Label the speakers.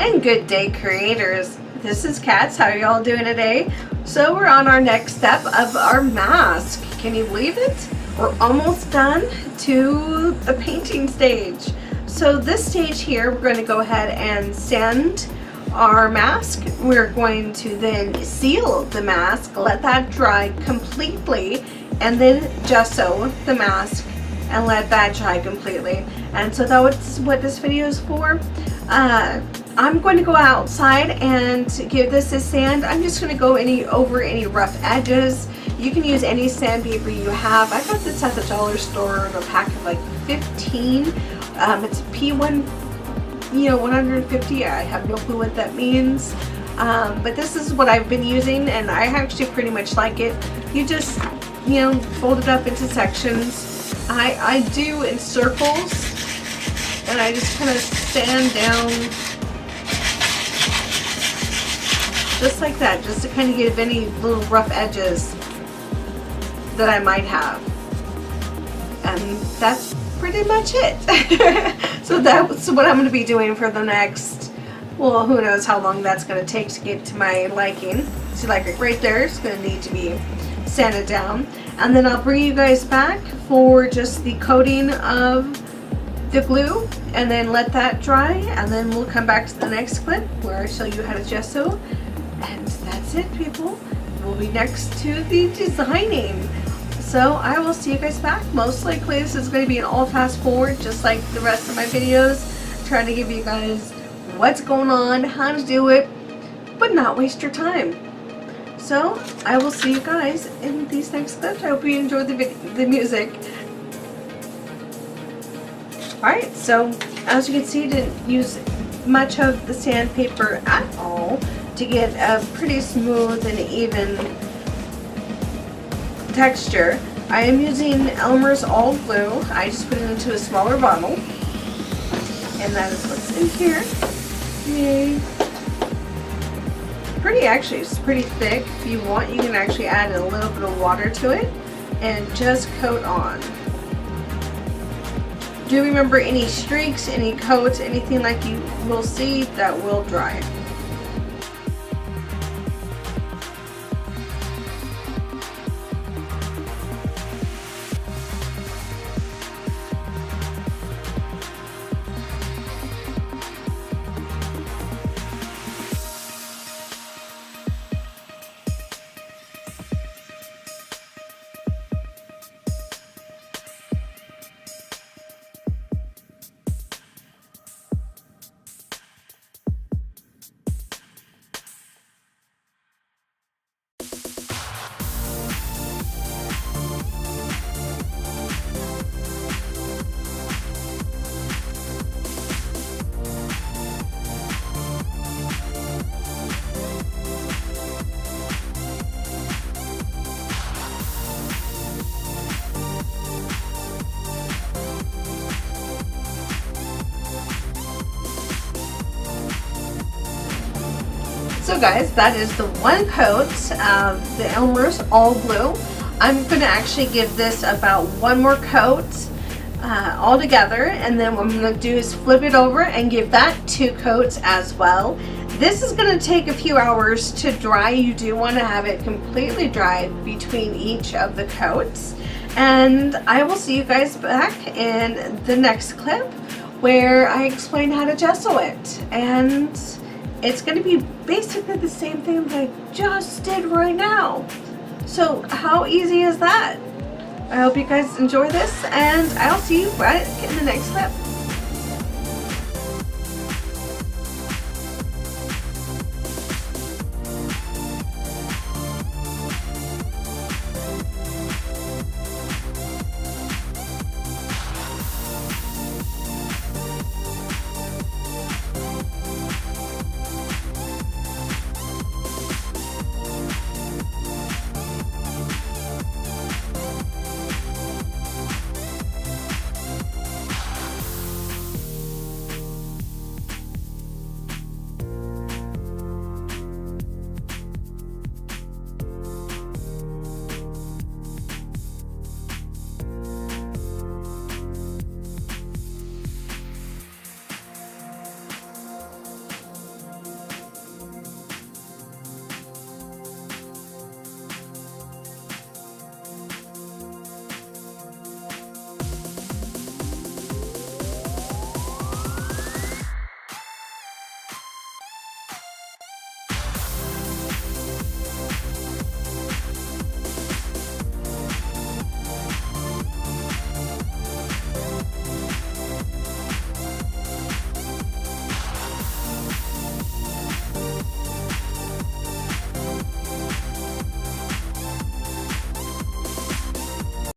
Speaker 1: and good day, creators. This is Katz. How are y'all doing today? So we're on our next step of our mask. Can you believe it? We're almost done to the painting stage. So this stage here, we're going to go ahead and sand our mask. We're going to then seal the mask, let that dry completely, and then gesso the mask and let that dry completely. And so that's what this video is for. I'm going to go outside and give this a sand. I'm just going to go over any rough edges. You can use any sandpaper you have. I got this at the dollar store in a pack of like 15. It's P1, 150. I have no clue what that means. But this is what I've been using, and I actually pretty much like it. You just, fold it up into sections. I do in circles, and I just kind of sand down just like that, just to kind of give any little rough edges that I might have. And that's pretty much it. So that's what I'm going to be doing for the next, well, who knows how long that's going to take to get to my liking. See, like right there, it's going to need to be sanded down. And then I'll bring you guys back for just the coating of the glue, and then let that dry, and then we'll come back to the next clip where I show you how to gesso. And that's it, people. We'll be next to the designing. So I will see you guys back. Most likely this is going to be an all fast forward, just like the rest of my videos, trying to give you guys what's going on, how to do it, but not waste your time. So I will see you guys in these next clips. I hope you enjoyed the music. Alright, so as you can see, didn't use much of the sandpaper at all to get a pretty smooth and even texture. I am using Elmer's all glue. I just put it into a smaller bottle, and that is what's in here. Yay. Actually, it's pretty thick. If you want, you can actually add a little bit of water to it and just coat on. Do remember, any streaks, any coats, anything like you will see, that will dry. So guys, that is the one coat of the Elmer's all glue. I'm going to actually give this about one more coat all together, and then what I'm going to do is flip it over and give that 2 coats as well. This is going to take a few hours to dry. You do want to have it completely dry between each of the coats. And I will see you guys back in the next clip where I explain how to gesso it. And it's going to be basically the same thing that I just did right now. So how easy is that? I hope you guys enjoy this, and I'll see you right in the next clip.